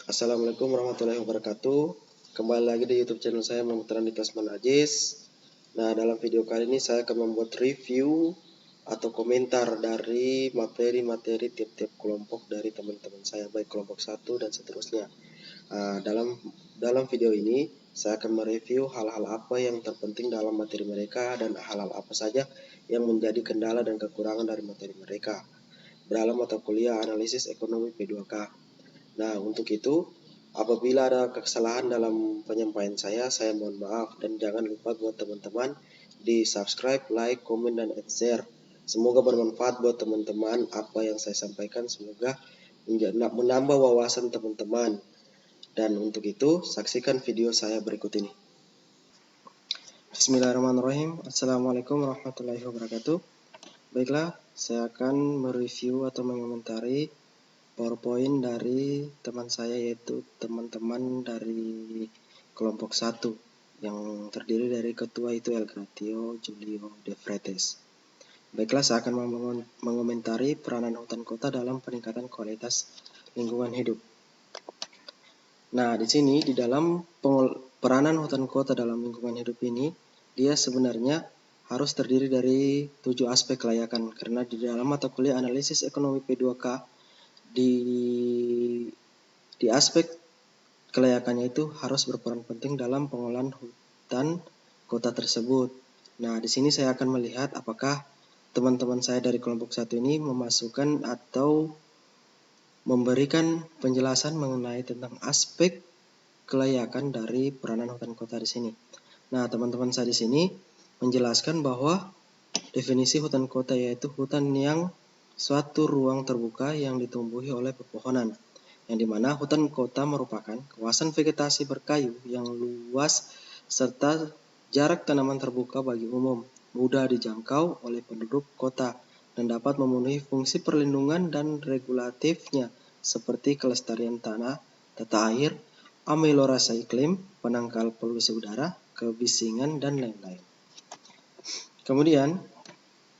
Assalamualaikum warahmatullahi wabarakatuh. Kembali lagi di YouTube channel saya Muhammad Randi Tasman Ajis. Nah, dalam video kali ini saya akan membuat review atau komentar dari materi-materi tiap-tiap kelompok dari teman-teman saya, baik kelompok 1 dan seterusnya. Dalam video ini saya akan mereview hal-hal apa yang terpenting dalam materi mereka dan hal-hal apa saja yang menjadi kendala dan kekurangan dari materi mereka dalam mata kuliah analisis ekonomi P2K. Nah, untuk itu, apabila ada kesalahan dalam penyampaian saya mohon maaf, dan jangan lupa buat teman-teman di subscribe, like, komen, dan share. Semoga bermanfaat buat teman-teman apa yang saya sampaikan, semoga menambah wawasan teman-teman. Dan untuk itu, saksikan video saya berikut ini. Bismillahirrahmanirrahim. Assalamualaikum warahmatullahi wabarakatuh. Baiklah, saya akan mereview atau mengomentari PowerPoint dari teman saya, yaitu teman-teman dari kelompok 1 yang terdiri dari ketua itu Elgratio Julio De Freitas. Baiklah, saya akan mengomentari peranan hutan kota dalam peningkatan kualitas lingkungan hidup. Nah, di sini di dalam peranan hutan kota dalam lingkungan hidup ini, dia sebenarnya harus terdiri dari 7 aspek kelayakan, karena di dalam mata kuliah analisis ekonomi P2K di aspek kelayakannya itu harus berperan penting dalam pengolahan hutan kota tersebut. Nah, di sini saya akan melihat apakah teman-teman saya dari kelompok 1 ini memasukkan atau memberikan penjelasan mengenai tentang aspek kelayakan dari peranan hutan kota di sini. Nah, teman-teman saya di sini menjelaskan bahwa definisi hutan kota yaitu hutan yang suatu ruang terbuka yang ditumbuhi oleh pepohonan, yang dimana hutan kota merupakan kawasan vegetasi berkayu yang luas serta jarak tanaman terbuka bagi umum, mudah dijangkau oleh penduduk kota, dan dapat memenuhi fungsi perlindungan dan regulatifnya seperti kelestarian tanah, tata air, ameliorasi iklim, penangkal polusi udara, kebisingan, dan lain-lain. Kemudian,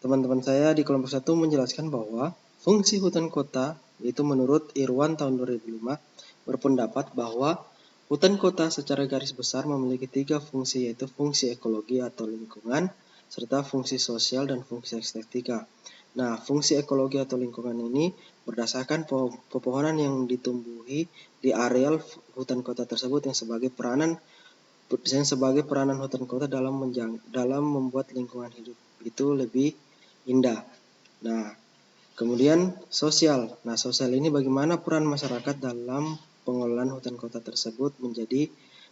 teman-teman saya di kelompok 1 menjelaskan bahwa fungsi hutan kota, yaitu menurut Irwan tahun 2005, berpendapat bahwa hutan kota secara garis besar memiliki 3 fungsi, yaitu fungsi ekologi atau lingkungan, serta fungsi sosial dan fungsi estetika. Nah, fungsi ekologi atau lingkungan ini berdasarkan pepohonan yang ditumbuhi di areal hutan kota tersebut yang sebagai peranan hutan kota dalam membuat lingkungan hidup itu lebih indah. Nah, kemudian sosial. Nah, sosial ini bagaimana peran masyarakat dalam pengelolaan hutan kota tersebut menjadi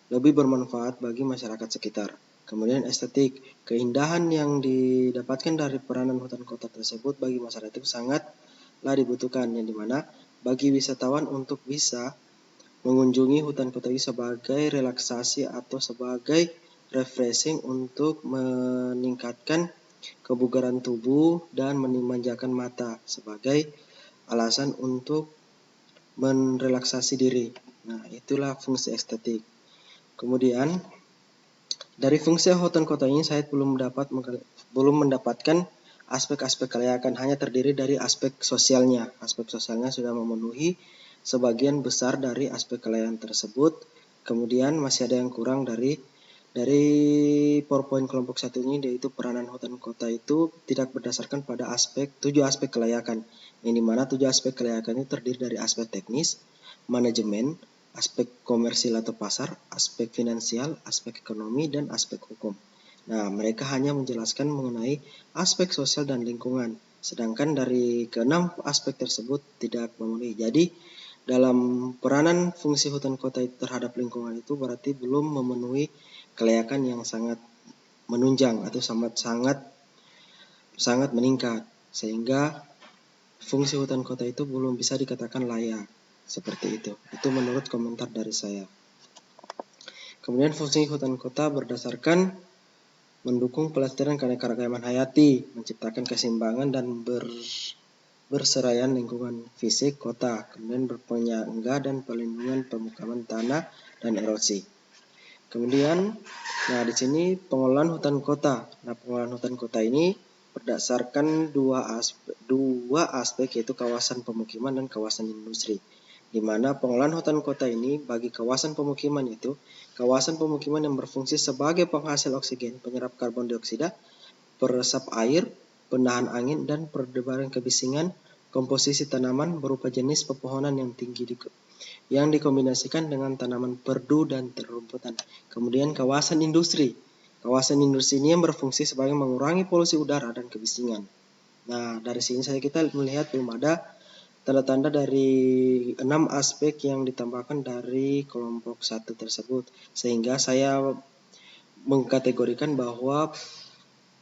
lebih bermanfaat bagi masyarakat sekitar. Kemudian estetik, keindahan yang didapatkan dari peranan hutan kota tersebut bagi masyarakat itu sangatlah dibutuhkan, yang dimana bagi wisatawan untuk bisa mengunjungi hutan kota ini sebagai relaksasi atau sebagai refreshing untuk meningkatkan kebugaran tubuh dan memanjakan mata sebagai alasan untuk merelaksasi diri. Nah, itulah fungsi estetik. Kemudian dari fungsi hutan kota ini saya belum mendapatkan aspek-aspek kelayakan, hanya terdiri dari aspek sosialnya. Aspek sosialnya sudah memenuhi sebagian besar dari aspek kelayakan tersebut. Kemudian masih ada yang kurang dari PowerPoint kelompok 1 ini, yaitu peranan hutan kota itu tidak berdasarkan pada 7 aspek kelayakan, yang dimana 7 aspek kelayakan itu terdiri dari aspek teknis, manajemen, aspek komersil atau pasar, aspek finansial, aspek ekonomi, dan aspek hukum. Nah, mereka hanya menjelaskan mengenai aspek sosial dan lingkungan, sedangkan dari ke-6 aspek tersebut tidak memenuhi. Jadi, dalam peranan fungsi hutan kota terhadap lingkungan itu berarti belum memenuhi kelayakan yang sangat menunjang atau sangat meningkat, sehingga fungsi hutan kota itu belum bisa dikatakan layak. Seperti itu. Itu menurut komentar dari saya. Kemudian fungsi hutan kota berdasarkan mendukung pelestarian keanekaragaman hayati, menciptakan keseimbangan dan berseraian lingkungan fisik kota, kemudian berpenyangga dan pelindungan pemukiman tanah dan erosi. Kemudian, nah di sini pengelolaan hutan kota. Nah, pengelolaan hutan kota ini berdasarkan dua aspek, yaitu kawasan pemukiman dan kawasan industri. di mana pengolahan hutan kota ini bagi kawasan pemukiman itu kawasan pemukiman yang berfungsi sebagai penghasil oksigen, penyerap karbon dioksida, peresap air, penahan angin, dan perdebaran kebisingan komposisi tanaman berupa jenis pepohonan yang tinggi yang dikombinasikan dengan tanaman perdu dan terumputan. Kemudian kawasan industri. Kawasan industri ini yang berfungsi sebagai mengurangi polusi udara dan kebisingan. Nah, dari sini saja kita melihat belum ada tanda-tanda dari 6 aspek yang ditambahkan dari kelompok 1 tersebut. Sehingga saya mengkategorikan bahwa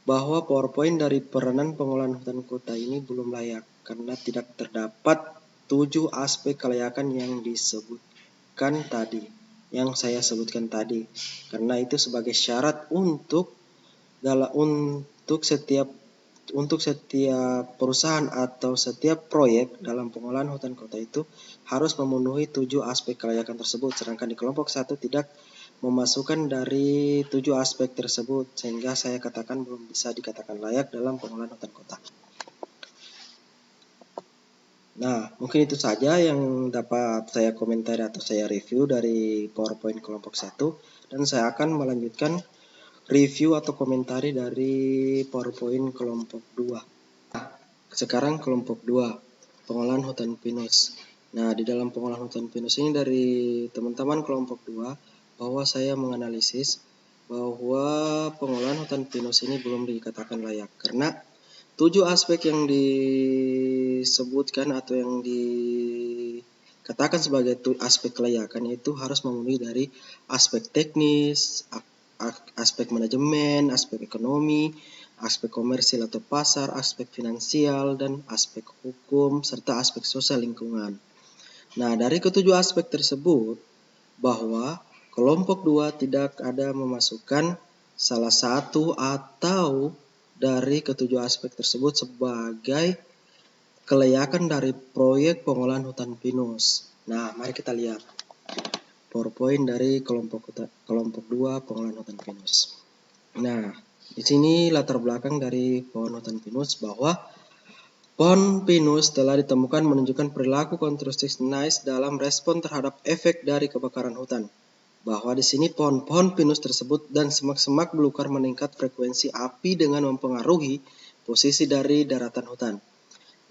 PowerPoint dari peranan pengolahan hutan kota ini belum layak karena tidak terdapat 7 aspek kelayakan yang saya sebutkan tadi. Karena itu sebagai syarat untuk setiap perusahaan atau setiap proyek dalam pengolahan hutan kota itu harus memenuhi 7 aspek kelayakan tersebut, sedangkan di kelompok 1 tidak memasukkan dari 7 aspek tersebut, sehingga saya katakan belum bisa dikatakan layak dalam pengolahan hutan kota. Nah, mungkin itu saja yang dapat saya komentari atau saya review dari PowerPoint kelompok 1, dan saya akan melanjutkan review atau komentari dari PowerPoint kelompok 2. Sekarang kelompok 2, pengolahan hutan pinus. Nah, di dalam pengolahan hutan pinus ini dari teman-teman kelompok 2, bahwa saya menganalisis bahwa pengolahan hutan pinus ini belum dikatakan layak. Karena 7 aspek yang disebutkan atau yang dikatakan sebagai aspek kelayakan itu harus memenuhi dari aspek teknis, aspek manajemen, aspek ekonomi, aspek komersil atau pasar, aspek finansial, dan aspek hukum, serta aspek sosial lingkungan. Nah, dari ketujuh aspek tersebut, bahwa kelompok 2 tidak ada memasukkan salah satu atau dari ketujuh aspek tersebut sebagai kelayakan dari proyek pengolahan hutan pinus. Nah, mari kita lihat PowerPoint dari kelompok 2 pengolahan hutan pinus. Nah, di sini latar belakang dari pohon hutan pinus bahwa pohon pinus telah ditemukan menunjukkan perilaku konstruktif nice dalam respon terhadap efek dari kebakaran hutan. Bahwa di sini pohon-pohon pinus tersebut dan semak-semak belukar meningkat frekuensi api dengan mempengaruhi posisi dari daratan hutan.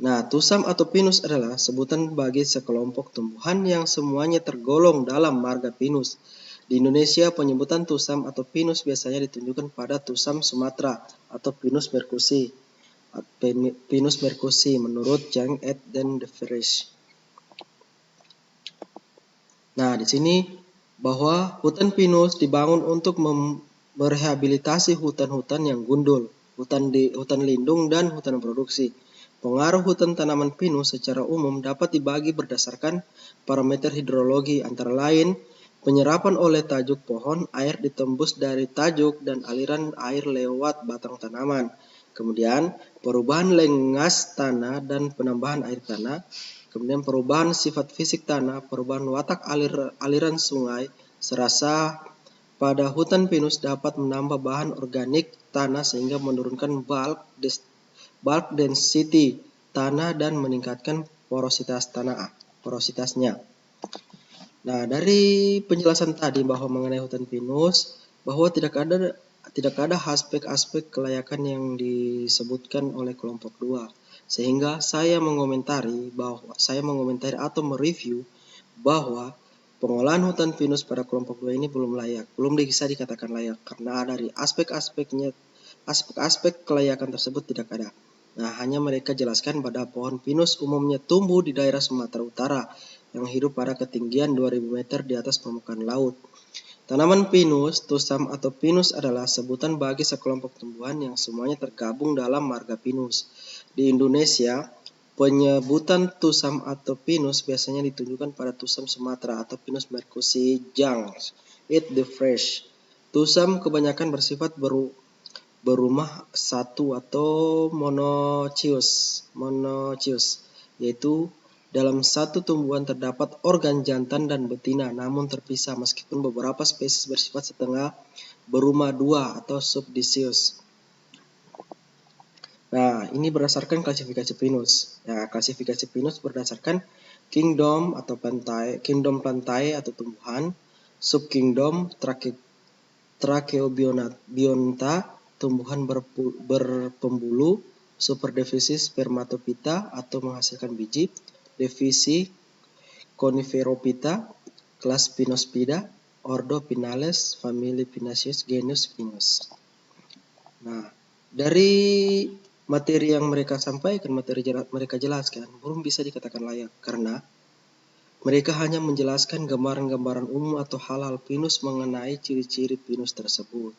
Nah, tusam atau pinus adalah sebutan bagi sekelompok tumbuhan yang semuanya tergolong dalam marga pinus. Di Indonesia, penyebutan tusam atau pinus biasanya ditunjukkan pada tusam Sumatera atau Pinus mercusi. Pinus mercusi menurut Chang et dan De Vries. Nah, di sini bahwa hutan pinus dibangun untuk merehabilitasi hutan-hutan yang gundul, hutan lindung dan hutan produksi. Pengaruh hutan tanaman pinus secara umum dapat dibagi berdasarkan parameter hidrologi, antara lain penyerapan oleh tajuk pohon, air ditembus dari tajuk dan aliran air lewat batang tanaman. Kemudian perubahan lengas tanah dan penambahan air tanah. Kemudian perubahan sifat fisik tanah, perubahan watak aliran sungai, serasa pada hutan pinus dapat menambah bahan organik tanah sehingga menurunkan bulk density tanah dan meningkatkan porositasnya. Nah, dari penjelasan tadi bahwa mengenai hutan pinus, bahwa tidak ada aspek-aspek kelayakan yang disebutkan oleh kelompok 2. Sehingga saya mengomentari atau mereview bahwa pengolahan hutan pinus pada kelompok 2 ini belum bisa dikatakan layak karena dari aspek kelayakan tersebut tidak ada. Nah, hanya mereka jelaskan pada pohon pinus umumnya tumbuh di daerah Sumatera Utara yang hidup pada ketinggian 2000 meter di atas permukaan laut. Tanaman pinus, tusam atau pinus adalah sebutan bagi sekelompok tumbuhan yang semuanya tergabung dalam marga pinus. Di Indonesia, penyebutan tusam atau pinus biasanya ditunjukkan pada tusam Sumatera atau Pinus mercusi Chang et De Vries. Tusam kebanyakan bersifat berumah satu atau monoecious, yaitu dalam satu tumbuhan terdapat organ jantan dan betina namun terpisah, meskipun beberapa spesies bersifat setengah berumah dua atau subdicious. Nah, ini berdasarkan klasifikasi pinus. Nah, klasifikasi pinus berdasarkan kingdom atau pantai atau tumbuhan, subkingdom Tracheobionta, tumbuhan berpembulu, superdivisi Spermatophyta atau menghasilkan biji, divisi Coniferophyta, kelas Pinospida, ordo Pinales, famili Pinaceae, genus Pinus. Nah, dari materi yang mereka sampaikan, mereka jelaskan, belum bisa dikatakan layak karena mereka hanya menjelaskan gambaran-gambaran umum atau hal-hal pinus mengenai ciri-ciri pinus tersebut.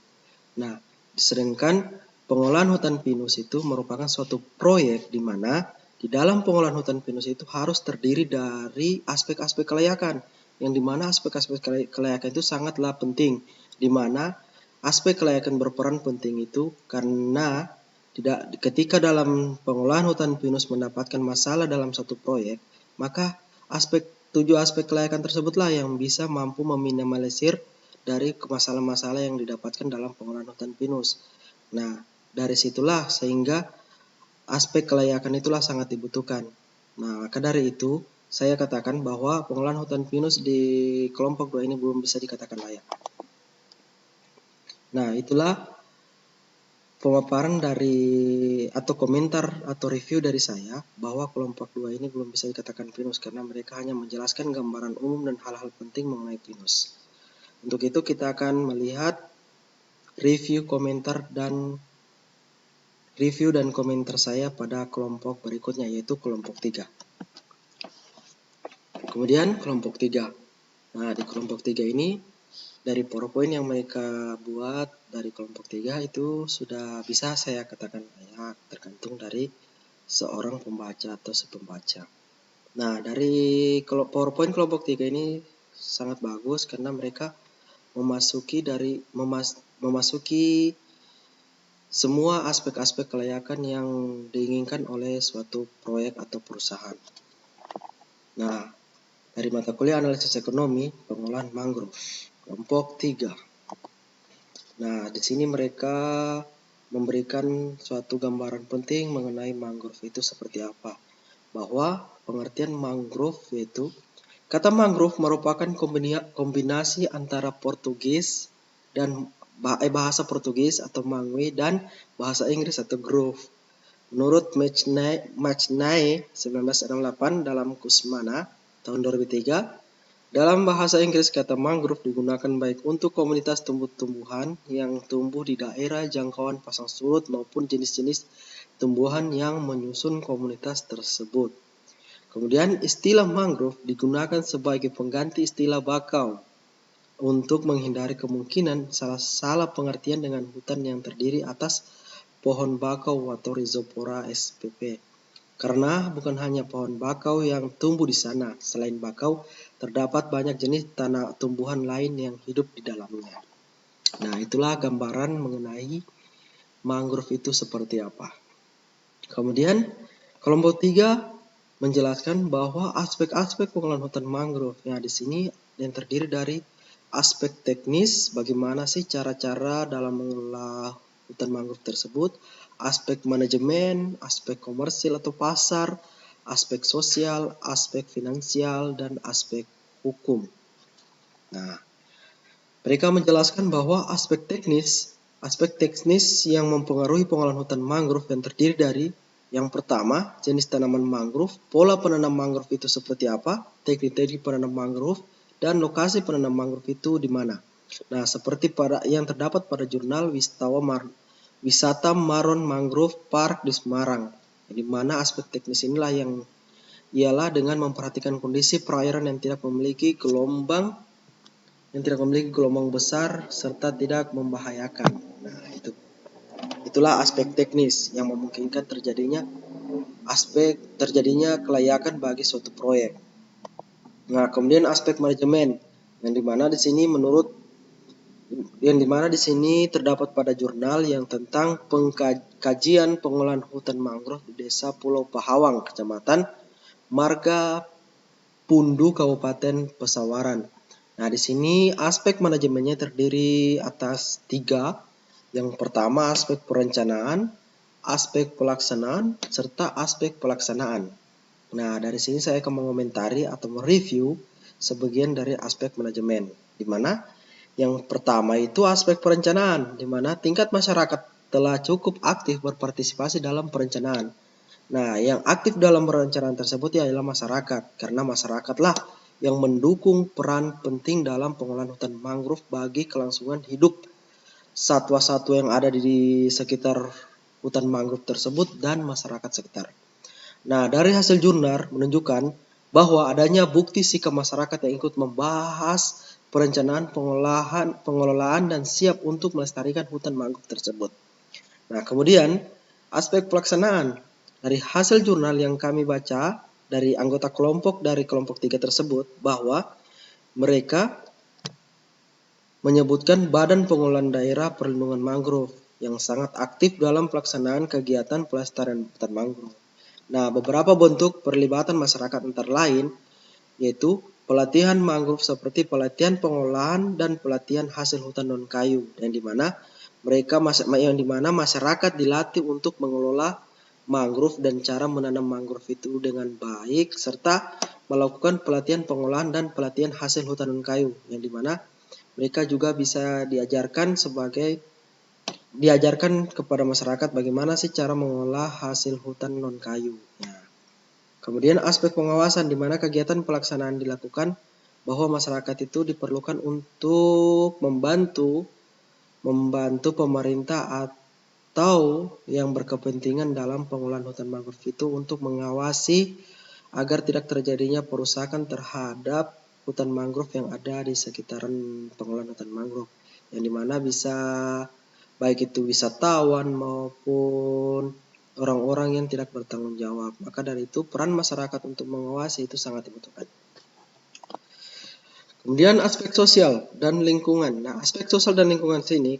Nah, sedangkan pengolahan hutan pinus itu merupakan suatu proyek di mana di dalam pengolahan hutan pinus itu harus terdiri dari aspek-aspek kelayakan, yang di mana aspek-aspek kelayakan itu sangatlah penting, di mana aspek kelayakan berperan penting itu karena ketika dalam pengolahan hutan pinus mendapatkan masalah dalam satu proyek, maka tujuh aspek kelayakan tersebutlah yang bisa mampu meminimalisir dari masalah-masalah yang didapatkan dalam pengolahan hutan pinus. Nah, dari situlah sehingga aspek kelayakan itulah sangat dibutuhkan. Nah, maka dari itu saya katakan bahwa pengolahan hutan pinus di kelompok 2 ini belum bisa dikatakan layak. Nah, itulah pemaparan atau komentar atau review dari saya bahwa kelompok 2 ini belum bisa dikatakan pinus karena mereka hanya menjelaskan gambaran umum dan hal-hal penting mengenai pinus. Untuk itu kita akan melihat review dan komentar saya pada kelompok berikutnya, yaitu kelompok 3. Kemudian kelompok 3. Nah, di kelompok 3 ini dari PowerPoint yang mereka buat dari kelompok 3 itu sudah bisa saya katakan layak, tergantung dari seorang pembaca atau sepembaca. Nah, dari PowerPoint kelompok 3 ini sangat bagus karena mereka memasuki semua aspek-aspek kelayakan yang diinginkan oleh suatu proyek atau perusahaan. Nah, dari mata kuliah analisis ekonomi pengolahan mangrove kelompok 3. Nah, di sini mereka memberikan suatu gambaran penting mengenai mangrove itu seperti apa. Bahwa pengertian mangrove yaitu kata mangrove merupakan kombinasi antara Portugis dan bahasa Portugis atau mangue dan bahasa Inggris atau grove. Menurut Machnay 1968 dalam Kusmana tahun 2003, dalam bahasa Inggris kata mangrove digunakan baik untuk komunitas tumbuh-tumbuhan yang tumbuh di daerah jangkauan pasang surut maupun jenis-jenis tumbuhan yang menyusun komunitas tersebut. Kemudian istilah mangrove digunakan sebagai pengganti istilah bakau untuk menghindari kemungkinan salah pengertian dengan hutan yang terdiri atas pohon bakau atau Rhizopora spp. Karena bukan hanya pohon bakau yang tumbuh di sana, selain bakau terdapat banyak jenis tumbuhan lain yang hidup di dalamnya. Nah, itulah gambaran mengenai mangrove itu seperti apa. Kemudian kelompok 3 menjelaskan bahwa aspek-aspek pengolahan hutan mangrove yang di sini yang terdiri dari aspek teknis, bagaimana sih cara-cara dalam mengelola hutan mangrove tersebut, aspek manajemen, aspek komersil atau pasar, aspek sosial, aspek finansial, dan aspek hukum. Nah, mereka menjelaskan bahwa aspek teknis yang mempengaruhi pengolahan hutan mangrove yang terdiri dari yang pertama, jenis tanaman mangrove, pola penanam mangrove itu seperti apa, teknik-teknik penanam mangrove, dan lokasi penanam mangrove itu di mana. Nah, seperti yang terdapat pada jurnal Wisata Maron Mangrove Park di Semarang, di mana aspek teknis inilah yang ialah dengan memperhatikan kondisi perairan yang tidak memiliki gelombang besar serta tidak membahayakan. Nah, itulah aspek teknis yang memungkinkan terjadinya kelayakan bagi suatu proyek. Nah, kemudian aspek manajemen yang dimana di sini terdapat pada jurnal yang tentang pengkajian pengolahan hutan mangrove di Desa Pulau Pahawang, Kecamatan Marga Pundu, Kabupaten Pesawaran. Nah, di sini aspek manajemennya terdiri atas 3. Yang pertama aspek perencanaan, aspek pelaksanaan, serta aspek pelaksanaan. Nah, dari sini saya akan mengomentari atau mereview sebagian dari aspek manajemen, di mana yang pertama itu aspek perencanaan, di mana tingkat masyarakat telah cukup aktif berpartisipasi dalam perencanaan. Nah, yang aktif dalam perencanaan tersebut adalah masyarakat, karena masyarakatlah yang mendukung peran penting dalam pengolahan hutan mangrove bagi kelangsungan hidup satwa-satwa yang ada di sekitar hutan mangrove tersebut dan masyarakat sekitar. Nah, dari hasil jurnal menunjukkan bahwa adanya bukti sikap masyarakat yang ikut membahas perencanaan pengelolaan dan siap untuk melestarikan hutan mangrove tersebut. Nah, kemudian aspek pelaksanaan. Dari hasil jurnal yang kami baca dari anggota kelompok dari kelompok 3 tersebut bahwa mereka menyebutkan Badan Pengelolaan Daerah Perlindungan Mangrove yang sangat aktif dalam pelaksanaan kegiatan pelestarian hutan mangrove. Nah, beberapa bentuk perlibatan masyarakat antara lain yaitu pelatihan mangrove seperti pelatihan pengolahan dan pelatihan hasil hutan non kayu, yang dimana masyarakat dilatih untuk mengelola mangrove dan cara menanam mangrove itu dengan baik, serta melakukan pelatihan pengolahan dan pelatihan hasil hutan non kayu, yang dimana mereka juga bisa diajarkan kepada masyarakat bagaimana sih cara mengolah hasil hutan non kayu. Nah, kemudian aspek pengawasan, di mana kegiatan pelaksanaan dilakukan bahwa masyarakat itu diperlukan untuk membantu pemerintah atau yang berkepentingan dalam pengolahan hutan mangrove itu untuk mengawasi agar tidak terjadinya perusakan terhadap hutan mangrove yang ada di sekitaran pengolahan hutan mangrove, yang dimana bisa baik itu wisatawan maupun orang-orang yang tidak bertanggung jawab. Maka dari itu peran masyarakat untuk mengawasi itu sangat dibutuhkan. Kemudian aspek sosial dan lingkungan. Nah, aspek sosial dan lingkungan sini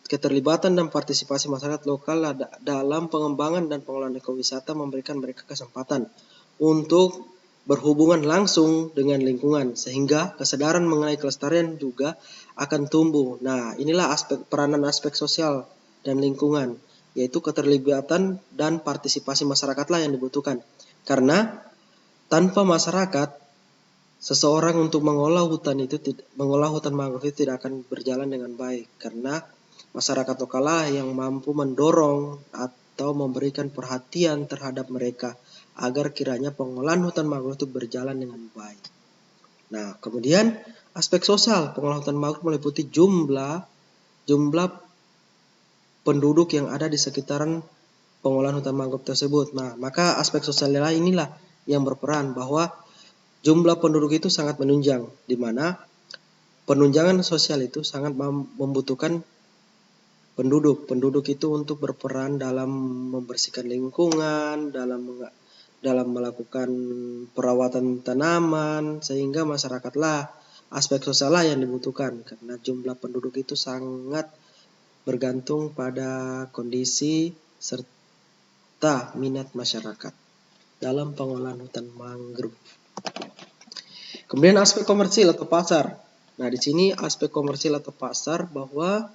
keterlibatan dan partisipasi masyarakat lokal dalam pengembangan dan pengelolaan ekowisata memberikan mereka kesempatan untuk berhubungan langsung dengan lingkungan, sehingga kesadaran mengenai kelestarian juga akan tumbuh. Nah, inilah peranan aspek sosial dan lingkungan, yaitu keterlibatan dan partisipasi masyarakatlah yang dibutuhkan. Karena tanpa masyarakat, seseorang untuk mengolah hutan mangrove itu tidak akan berjalan dengan baik, karena masyarakat lokallah yang mampu mendorong atau memberikan perhatian terhadap mereka agar kiranya pengolahan hutan mangrove itu berjalan dengan baik. Nah, kemudian aspek sosial pengolahan hutan mangrove meliputi jumlah penduduk yang ada di sekitaran pengolahan hutan mangrove tersebut. Nah, maka aspek sosial inilah yang berperan bahwa jumlah penduduk itu sangat menunjang, di mana penunjangan sosial itu sangat membutuhkan penduduk. Penduduk itu untuk berperan dalam membersihkan lingkungan, dalam melakukan perawatan tanaman, sehingga masyarakatlah aspek sosiallah yang dibutuhkan, karena jumlah penduduk itu sangat bergantung pada kondisi serta minat masyarakat dalam pengolahan hutan mangrove. Kemudian aspek komersil atau pasar. Nah, di sini aspek komersil atau pasar bahwa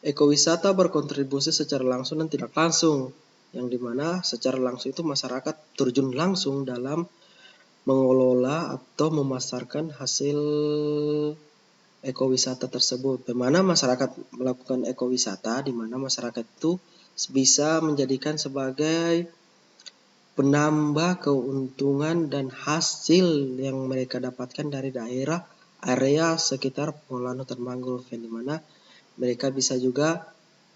ekowisata berkontribusi secara langsung dan tidak langsung, yang dimana secara langsung itu masyarakat terjun langsung dalam mengelola atau memasarkan hasil ekowisata tersebut. Di mana masyarakat melakukan ekowisata, di mana masyarakat itu bisa menjadikan sebagai penambah keuntungan dan hasil yang mereka dapatkan dari area sekitar pengolahan hutan mangrove, yang dimana mereka bisa juga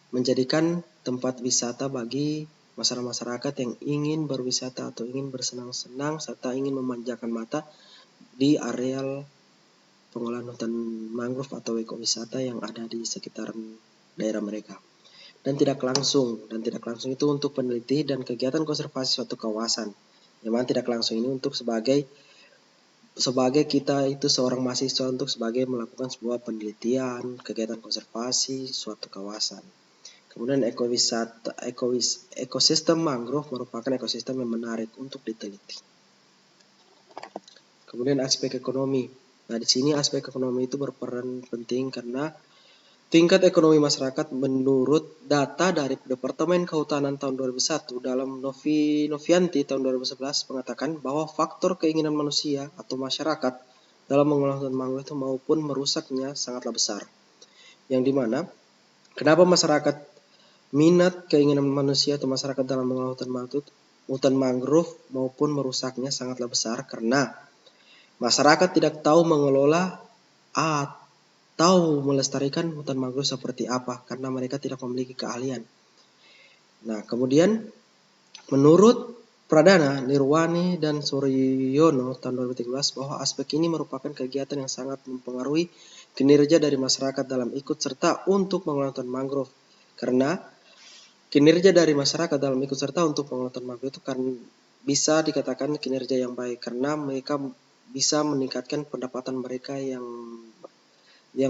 menjadikan tempat wisata bagi masyarakat yang ingin berwisata atau ingin bersenang-senang serta ingin memanjakan mata di areal pengolahan hutan mangrove atau ekowisata yang ada di sekitaran daerah mereka. Dan tidak langsung itu untuk peneliti dan kegiatan konservasi suatu kawasan. Memang tidak langsung ini untuk sebagai kita itu seorang mahasiswa untuk sebagai melakukan sebuah penelitian, kegiatan konservasi suatu kawasan. Kemudian ekosistem mangrove merupakan ekosistem yang menarik untuk diteliti. Kemudian aspek ekonomi. Nah, di sini aspek ekonomi itu berperan penting karena tingkat ekonomi masyarakat menurut data dari Departemen Kehutanan tahun 2001 dalam Novianti tahun 2011 mengatakan bahwa faktor keinginan manusia atau masyarakat dalam mengolah hutan mangrove itu maupun merusaknya sangatlah besar. Yang dimana kenapa masyarakat minat keinginan manusia atau masyarakat dalam mengolah hutan mangrove maupun merusaknya sangatlah besar karena masyarakat tidak tahu mengelola atau melestarikan hutan mangrove seperti apa karena mereka tidak memiliki keahlian. Nah, kemudian menurut Pradana, Nirwani, dan Suryono tahun 2013 bahwa aspek ini merupakan kegiatan yang sangat mempengaruhi kinerja dari masyarakat dalam ikut serta untuk mengelola hutan mangrove. Karena kinerja dari masyarakat dalam ikut serta untuk mengelola hutan mangrove itu kan bisa dikatakan kinerja yang baik karena mereka bisa meningkatkan pendapatan mereka yang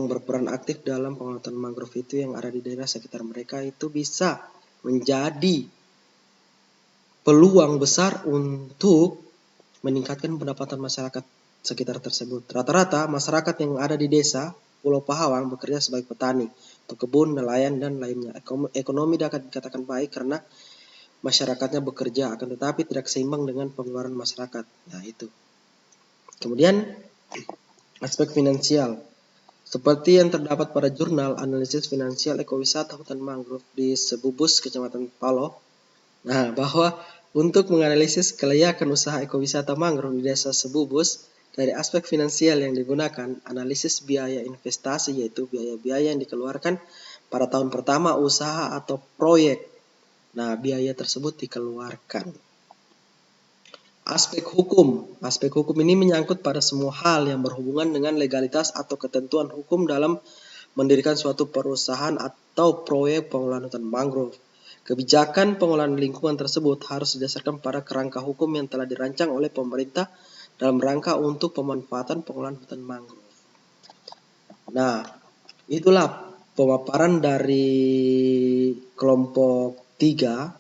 berperan aktif dalam pengelolaan mangrove itu yang ada di daerah sekitar mereka itu bisa menjadi peluang besar untuk meningkatkan pendapatan masyarakat sekitar tersebut. Rata-rata masyarakat yang ada di desa Pulau Pahawang bekerja sebagai petani, pekebun, nelayan, dan lainnya. Ekonomi dapat dikatakan baik karena masyarakatnya bekerja, akan tetapi tidak seimbang dengan pengeluaran masyarakat. Nah, itu. Kemudian, aspek finansial. Seperti yang terdapat pada jurnal analisis finansial ekowisata hutan mangrove di Sebubus, Kecamatan Paloh. Nah, bahwa untuk menganalisis kelayakan usaha ekowisata mangrove di desa Sebubus, dari aspek finansial yang digunakan, analisis biaya investasi yaitu biaya-biaya yang dikeluarkan pada tahun pertama usaha atau proyek. Nah, biaya tersebut dikeluarkan. Aspek hukum ini menyangkut pada semua hal yang berhubungan dengan legalitas atau ketentuan hukum dalam mendirikan suatu perusahaan atau proyek pengolahan hutan mangrove. Kebijakan pengolahan lingkungan tersebut harus didasarkan pada kerangka hukum yang telah dirancang oleh pemerintah dalam rangka untuk pemanfaatan pengolahan hutan mangrove. Nah, itulah pemaparan dari kelompok 3.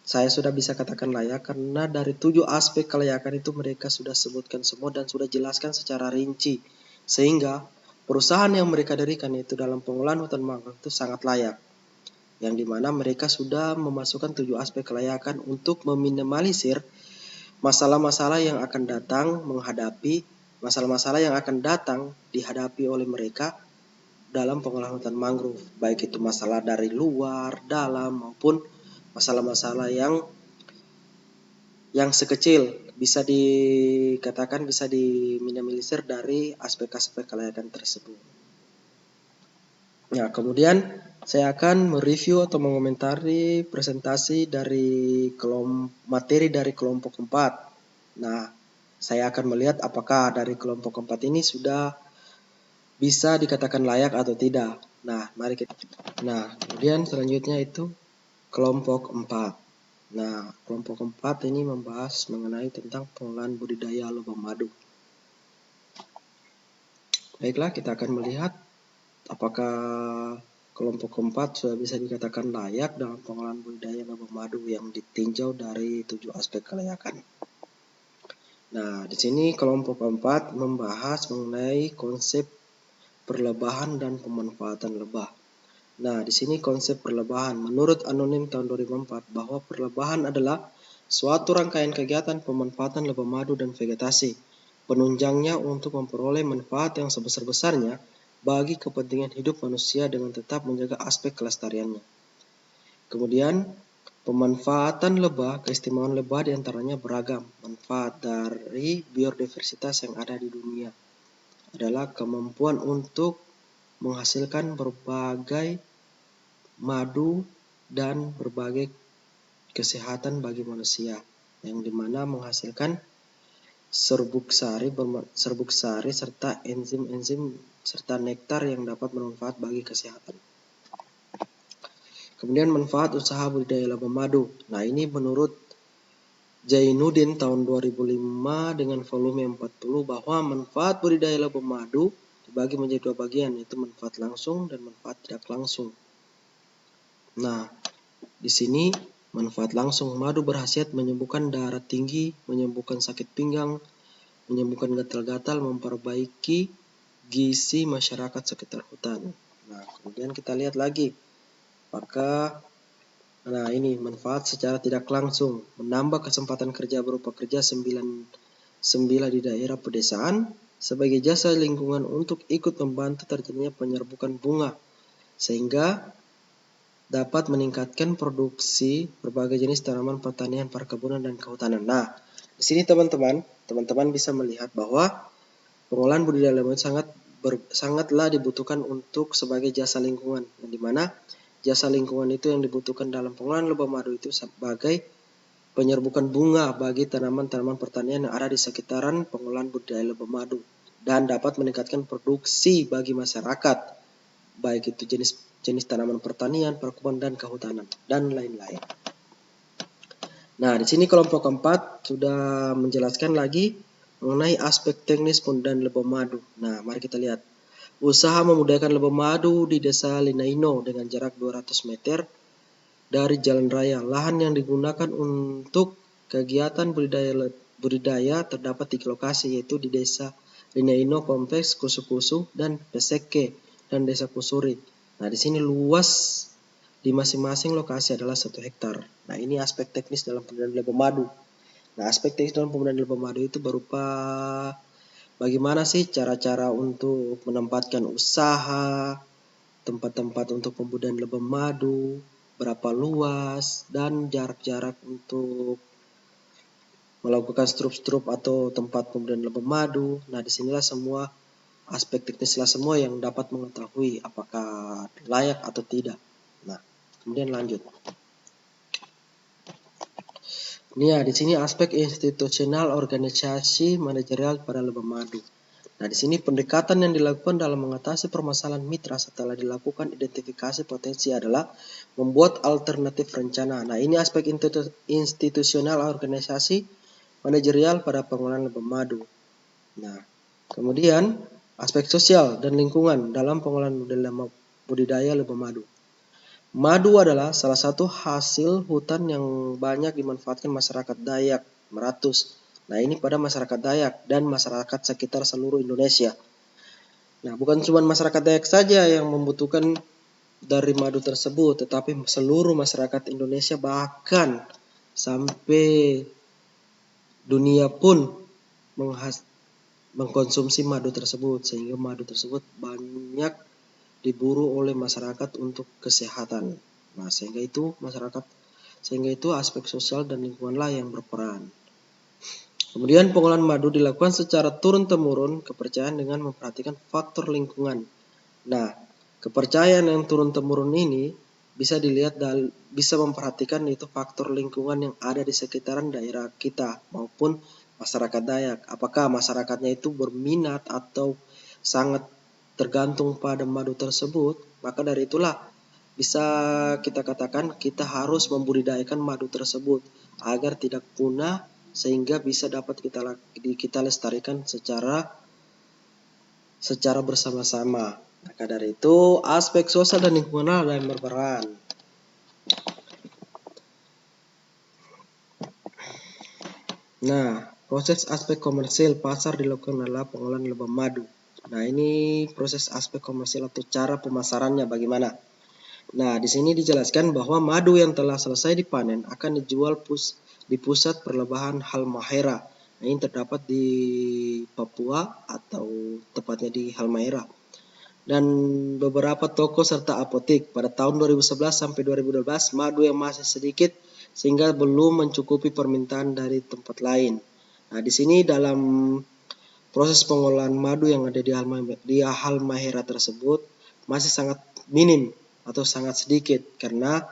Saya sudah bisa katakan layak karena dari 7 aspek kelayakan itu mereka sudah sebutkan semua dan sudah jelaskan secara rinci. Sehingga perusahaan yang mereka dirikan itu dalam pengolahan hutan mangrove itu sangat layak. Yang dimana mereka sudah memasukkan 7 aspek kelayakan untuk meminimalisir masalah-masalah yang akan datang dihadapi oleh mereka dalam pengolahan hutan mangrove. Baik itu masalah dari luar, dalam maupun masalah-masalah yang sekecil bisa dikatakan bisa diminimalisir dari aspek-aspek kelayakan tersebut. Nah, kemudian saya akan mereview atau mengomentari presentasi dari materi dari kelompok 4. Nah, saya akan melihat apakah dari kelompok 4 ini sudah bisa dikatakan layak atau tidak. Nah, kemudian selanjutnya itu kelompok 4. Nah, kelompok 4 ini membahas mengenai tentang pengolahan budidaya lebah madu. Baiklah, kita akan melihat apakah kelompok 4 sudah bisa dikatakan layak dalam pengolahan budidaya lebah madu yang ditinjau dari 7 aspek kelayakan. Nah, di sini kelompok 4 membahas mengenai konsep perlebahan dan pemanfaatan lebah. Nah, di sini konsep perlebahan. Menurut Anonim tahun 2004 bahwa perlebahan adalah suatu rangkaian kegiatan pemanfaatan lebah madu dan vegetasi, penunjangnya untuk memperoleh manfaat yang sebesar-besarnya bagi kepentingan hidup manusia dengan tetap menjaga aspek kelestariannya. Kemudian, pemanfaatan lebah, keistimewaan lebah diantaranya beragam. Manfaat dari biodiversitas yang ada di dunia adalah kemampuan untuk menghasilkan berbagai madu dan berbagai kesehatan bagi manusia, yang dimana menghasilkan serbuk sari serta enzim-enzim serta nektar yang dapat bermanfaat bagi kesehatan. Kemudian manfaat usaha budidaya lebah madu. Nah, ini menurut Jainuddin tahun 2005 dengan volume 40 bahwa manfaat budidaya lebah madu dibagi menjadi 2 bagian, yaitu manfaat langsung dan manfaat tidak langsung. Nah, di sini manfaat langsung, madu berkhasiat menyembuhkan darah tinggi, menyembuhkan sakit pinggang, menyembuhkan gatal-gatal, memperbaiki gizi masyarakat sekitar hutan. Nah, kemudian kita lihat lagi apakah ini manfaat secara tidak langsung, menambah kesempatan kerja berupa kerja 9 di daerah pedesaan sebagai jasa lingkungan untuk ikut membantu terjadinya penyerbukan bunga, sehingga dapat meningkatkan produksi berbagai jenis tanaman pertanian, perkebunan, dan kehutanan. Nah, di sini teman-teman bisa melihat bahwa pengolahan budidaya lebah madu sangatlah dibutuhkan untuk sebagai jasa lingkungan, yang dimana jasa lingkungan itu yang dibutuhkan dalam pengolahan lebah madu itu sebagai penyerbukan bunga bagi tanaman-tanaman pertanian yang ada di sekitaran pengolahan budidaya lebah madu dan dapat meningkatkan produksi bagi masyarakat, baik itu jenis tanaman pertanian, perkebunan, dan kehutanan, dan lain-lain. Nah, di sini kelompok keempat sudah menjelaskan lagi mengenai aspek teknis pembudidayaan lebah madu. Nah, mari kita lihat. Usaha membudidayakan lebah madu di Desa Linaino dengan jarak 200 meter dari jalan raya. Lahan yang digunakan untuk kegiatan budidaya terdapat 3 lokasi, yaitu di Desa Linaino, Kompleks Kusu-Kusu, dan Peseke, dan Desa Kusuri. Nah, di sini luas di masing-masing lokasi adalah 1 hektar. Nah, ini aspek teknis dalam pembudidayaan lebah madu. Nah, aspek teknis dalam pembudidayaan lebah madu itu berupa bagaimana sih cara-cara untuk menempatkan usaha, tempat-tempat untuk pembudidayaan lebah madu, berapa luas, dan jarak-jarak untuk melakukan strup-strup atau tempat pembudidayaan lebah madu. Nah, disinilah semua aspek teknislah semua yang dapat mengetahui apakah layak atau tidak. Nah, kemudian lanjut. Nah, di sini aspek institusional, organisasi, manajerial pada lebah madu. Nah, di sini pendekatan yang dilakukan dalam mengatasi permasalahan mitra setelah dilakukan identifikasi potensi adalah membuat alternatif rencana. Nah, ini aspek institusional, organisasi, manajerial pada pengolahan lebah madu. Nah, kemudian aspek sosial dan lingkungan dalam pengolahan budidaya lebah madu. Madu adalah salah satu hasil hutan yang banyak dimanfaatkan masyarakat Dayak Meratus. Nah, ini pada masyarakat Dayak dan masyarakat sekitar seluruh Indonesia. Nah, bukan cuma masyarakat Dayak saja yang membutuhkan dari madu tersebut, tetapi seluruh masyarakat Indonesia, bahkan sampai dunia pun mengkonsumsi madu tersebut, sehingga madu tersebut banyak diburu oleh masyarakat untuk kesehatan. Nah, sehingga itu aspek sosial dan lingkunganlah yang berperan. Kemudian pengolahan madu dilakukan secara turun-temurun kepercayaan dengan memperhatikan faktor lingkungan. Nah, kepercayaan yang turun-temurun ini bisa dilihat dan bisa memperhatikan itu faktor lingkungan yang ada di sekitaran daerah kita maupun masyarakat Dayak. Apakah masyarakatnya itu berminat atau sangat tergantung pada madu tersebut, maka dari itulah bisa kita katakan kita harus membudidayakan madu tersebut agar tidak punah, sehingga bisa dapat kita lestarikan secara bersama-sama. Maka dari itu aspek sosial dan lingkungan yang berperan. Nah, proses aspek komersil pasar dilakukan adalah pengolahan lebah madu. Nah, ini proses aspek komersil atau cara pemasarannya bagaimana. Nah, di sini dijelaskan bahwa madu yang telah selesai dipanen akan dijual di pusat perlebahan Halmahera. Nah, ini terdapat di Papua atau tepatnya di Halmahera. Dan beberapa toko serta apotek. Pada tahun 2011 sampai 2012, madu yang masih sedikit sehingga belum mencukupi permintaan dari tempat lain. Nah, di sini dalam proses pengolahan madu yang ada di Halmahera tersebut masih sangat minim atau sangat sedikit, karena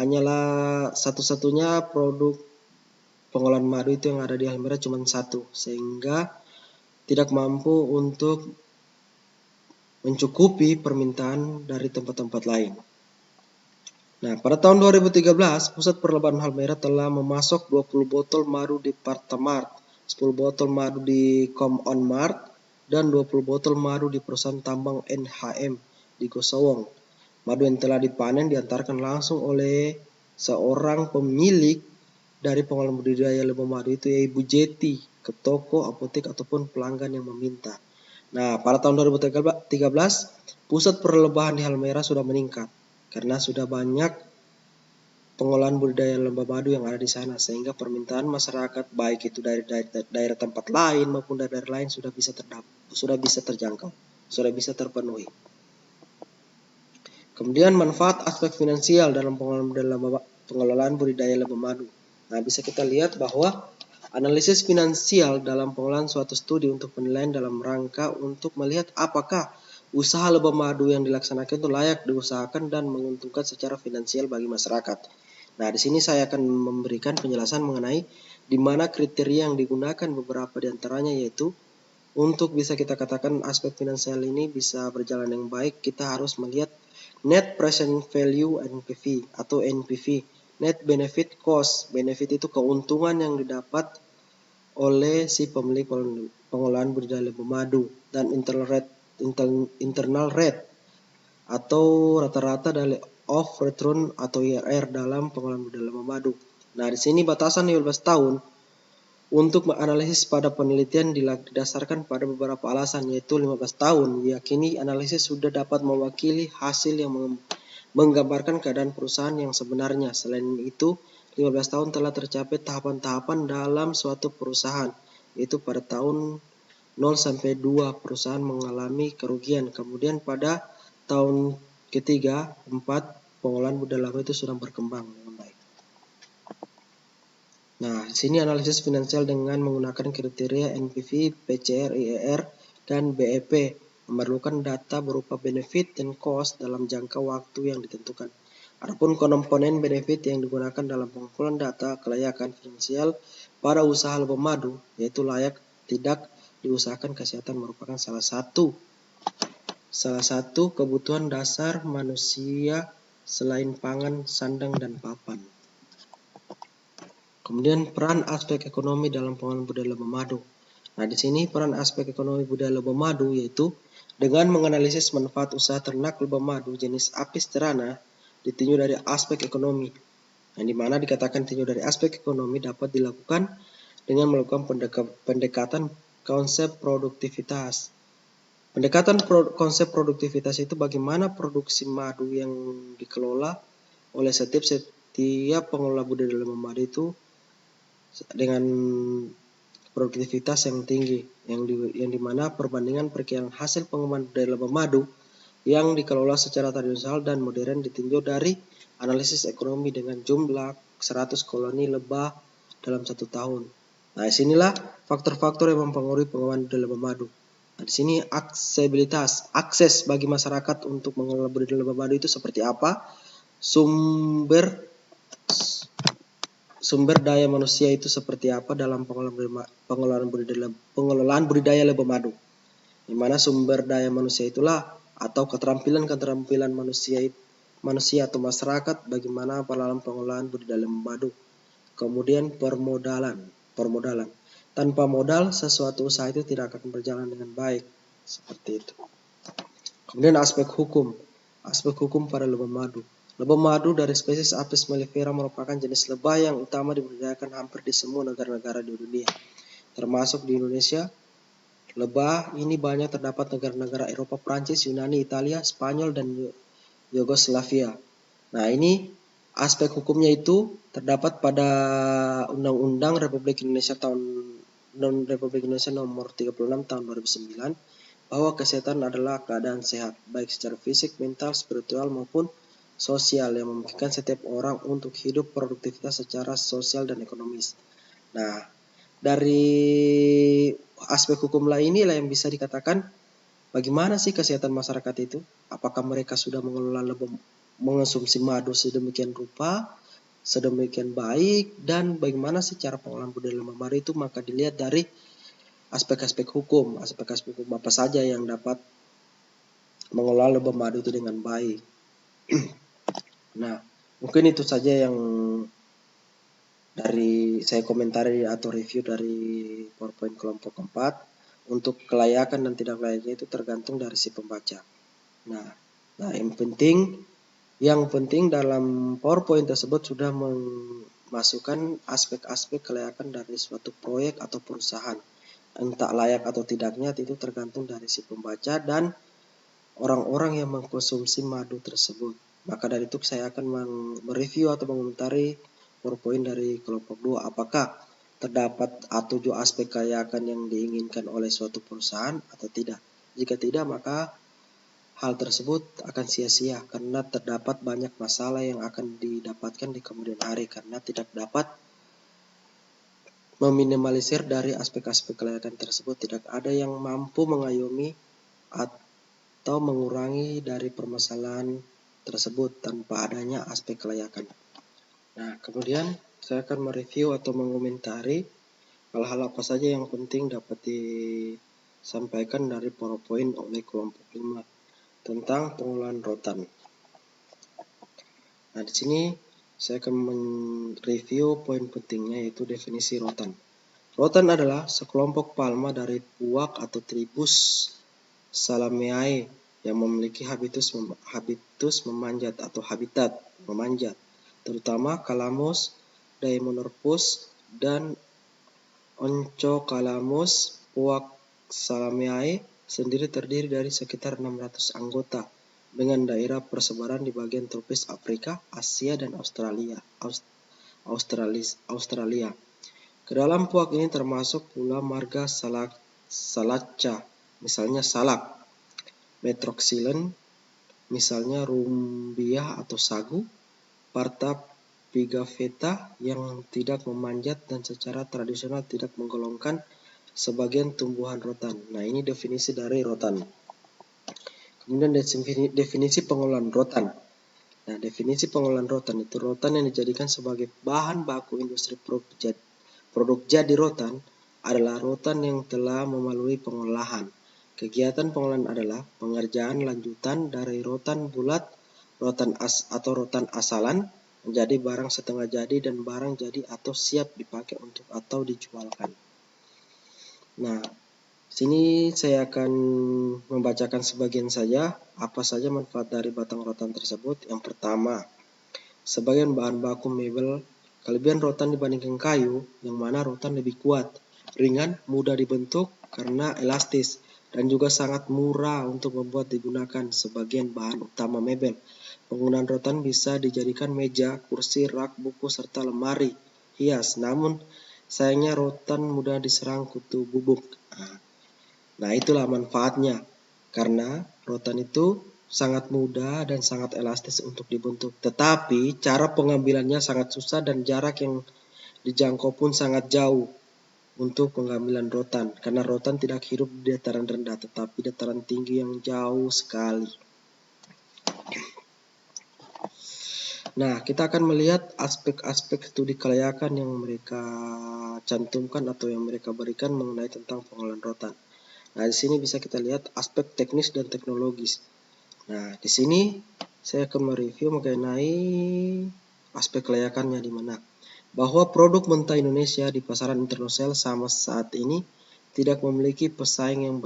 hanyalah satu-satunya produk pengolahan madu itu yang ada di Halmahera cuma satu, sehingga tidak mampu untuk mencukupi permintaan dari tempat-tempat lain. Nah, pada tahun 2013, Pusat Perlebahan Halmahera telah memasok 20 botol madu di Partamart, 10 botol madu di Common Mart, dan 20 botol madu di perusahaan tambang NHM di Gosowong. Madu yang telah dipanen diantarkan langsung oleh seorang pemilik dari pengolahan budidaya lebah madu itu, yaitu Ibu Jeti, ke toko, apotek, ataupun pelanggan yang meminta. Nah, pada tahun 2013, pusat perlembahan di Halmahera sudah meningkat karena sudah banyak pengolahan budidaya lebah madu yang ada di sana, sehingga permintaan masyarakat baik itu dari daerah tempat lain maupun dari daerah lain sudah bisa terjangkau, sudah bisa terpenuhi. Kemudian manfaat aspek finansial dalam pengelolaan budidaya lebah madu. Nah, bisa kita lihat bahwa analisis finansial dalam pengolahan suatu studi untuk penilaian dalam rangka untuk melihat apakah usaha lebah madu yang dilaksanakan itu layak diusahakan dan menguntungkan secara finansial bagi masyarakat. Nah, di sini saya akan memberikan penjelasan mengenai di mana kriteria yang digunakan, beberapa di antaranya yaitu untuk bisa kita katakan aspek finansial ini bisa berjalan yang baik, kita harus melihat Net Present Value NPV atau NPV, Net Benefit Cost. Benefit itu keuntungan yang didapat oleh si pemilik pengolahan budidaya lebah madu, dan internal rate atau rata-rata dari of return atau IRR dalam pengolahan budidaya lebah madu. Nah, di sini batasan 15 tahun untuk menganalisis pada penelitian didasarkan pada beberapa alasan, yaitu 15 tahun diyakini analisis sudah dapat mewakili hasil yang menggambarkan keadaan perusahaan yang sebenarnya. Selain itu, 15 tahun telah tercapai tahapan-tahapan dalam suatu perusahaan, yaitu pada tahun 0 sampai 2 perusahaan mengalami kerugian. Kemudian pada tahun ketiga, 4 pengolahan budidaya itu sudah berkembang dengan baik. Nah, di sini analisis finansial dengan menggunakan kriteria NPV, PCR, IRR, dan BEP memerlukan data berupa benefit dan cost dalam jangka waktu yang ditentukan. Adapun komponen benefit yang digunakan dalam pengumpulan data kelayakan finansial pada usaha lebah madu, yaitu layak tidak diusahakan kesehatan, merupakan salah satu kebutuhan dasar manusia selain pangan, sandang, dan papan. Kemudian peran aspek ekonomi dalam pengolahan budidaya lebah madu. Nah, di sini peran aspek ekonomi budidaya lebah madu yaitu dengan menganalisis manfaat usaha ternak lebah madu jenis Apis cerana ditinjau dari aspek ekonomi. Yang dimana dikatakan tinjau dari aspek ekonomi dapat dilakukan dengan melakukan pendekatan konsep produktivitas. Pendekatan konsep produktivitas itu bagaimana produksi madu yang dikelola oleh setiap pengelola budidaya lebah madu itu dengan produktivitas yang tinggi, yang dimana perbandingan perkiraan hasil pengembangan budidaya lebah madu yang dikelola secara tradisional dan modern ditinjau dari analisis ekonomi dengan jumlah 100 koloni lebah dalam 1 tahun. Nah, disinilah faktor-faktor yang mempengaruhi pengembangan budidaya lebah madu. Nah, di sini akses bagi masyarakat untuk mengelola budidaya lebah madu itu seperti apa? Sumber daya manusia itu seperti apa dalam pengelolaan budidaya lebah madu. Di mana sumber daya manusia itulah atau keterampilan manusia atau masyarakat bagaimana dalam pengelolaan budidaya lebah madu. Kemudian permodalan. Tanpa modal sesuatu usaha itu tidak akan berjalan dengan baik. Seperti itu. Kemudian aspek hukum pada lebah madu. Lebah madu dari spesies Apis mellifera merupakan jenis lebah yang utama dibudidayakan hampir di semua negara-negara di dunia, termasuk di Indonesia. Lebah ini banyak terdapat negara-negara Eropa, Prancis, Yunani, Italia, Spanyol, dan Yugoslavia. Nah, ini aspek hukumnya itu terdapat pada Undang-Undang Republik Indonesia nomor 36 tahun 2009 bahwa kesehatan adalah keadaan sehat, baik secara fisik, mental, spiritual, maupun sosial yang memungkinkan setiap orang untuk hidup produktivitas secara sosial dan ekonomis. Nah, dari aspek hukum lain inilah yang bisa dikatakan bagaimana sih kesehatan masyarakat itu? Apakah mereka sudah mengonsumsi madu sedemikian rupa, sedemikian baik, dan bagaimana sih cara pengolahan budidaya lebah madu itu? Maka dilihat dari aspek-aspek hukum apa saja yang dapat mengelola lebah madu itu dengan baik. Nah, mungkin itu saja yang dari saya komentari atau review dari PowerPoint kelompok 4. Untuk kelayakan dan tidak layaknya itu tergantung dari si pembaca. Nah, yang penting dalam PowerPoint tersebut sudah memasukkan aspek-aspek kelayakan dari suatu proyek atau perusahaan. entah layak atau tidaknya itu tergantung dari si pembaca dan orang-orang yang mengkonsumsi madu tersebut. Maka dari itu saya akan mereview atau mengomentari poin dari kelompok 2. Apakah terdapat A7 aspek kelayakan yang diinginkan oleh suatu perusahaan atau tidak. Jika tidak, maka hal tersebut akan sia-sia karena terdapat banyak masalah yang akan didapatkan di kemudian hari karena tidak dapat meminimalisir dari aspek-aspek kelayakan tersebut. Tidak ada yang mampu mengayomi atau mengurangi dari permasalahan tersebut tanpa adanya aspek kelayakan. Nah, kemudian saya akan mereview atau mengomentari hal-hal apa saja yang penting dapat disampaikan dari PowerPoint oleh kelompok 5 tentang pengolahan rotan. Nah, di sini saya akan mereview poin pentingnya yaitu definisi rotan. Rotan adalah sekelompok palma dari puak atau tribus Salamiae yang memiliki habitus memanjat atau habitat memanjat, terutama Calamus, Daemonorphus, dan Onchocalamus. Puak Salamiae sendiri terdiri dari sekitar 600 anggota dengan daerah persebaran di bagian tropis Afrika, Asia, dan Australia. Ke dalam puak ini termasuk pula marga Salacca, misalnya salak, Metroxylon, misalnya rumbia atau sagu, Partha pigaveta yang tidak memanjat dan secara tradisional tidak menggolongkan sebagian tumbuhan rotan. Nah, ini definisi dari rotan. Kemudian definisi pengolahan rotan. Nah, definisi pengolahan rotan itu rotan yang dijadikan sebagai bahan baku industri produk jadi rotan adalah rotan yang telah melalui pengolahan. Kegiatan pengolahan adalah pengerjaan lanjutan dari rotan bulat, rotan asalan menjadi barang setengah jadi dan barang jadi atau siap dipakai untuk atau dijualkan. Nah, sini saya akan membacakan sebagian saja apa saja manfaat dari batang rotan tersebut. Yang pertama, sebagian bahan baku mebel. Kelebihan rotan dibandingkan kayu, yang mana rotan lebih kuat, ringan, mudah dibentuk karena elastis, dan juga sangat murah untuk membuat digunakan sebagian bahan utama mebel. Penggunaan rotan bisa dijadikan meja, kursi, rak, buku, serta lemari hias. Namun, sayangnya rotan mudah diserang kutu bubuk. Nah, itulah manfaatnya. Karena rotan itu sangat mudah dan sangat elastis untuk dibentuk. Tetapi cara pengambilannya sangat susah dan jarak yang dijangkau pun sangat jauh untuk pengambilan rotan. Karena rotan tidak hidup di dataran rendah, tetapi dataran tinggi yang jauh sekali. Nah, kita akan melihat aspek-aspek studi kelayakan yang mereka cantumkan atau yang mereka berikan mengenai tentang pengolahan rotan. Nah, di sini bisa kita lihat aspek teknis dan teknologis. Nah, di sini saya akan mereview mengenai aspek kelayakannya di mana bahwa produk mentah Indonesia di pasaran internasional sama saat ini tidak memiliki pesaing yang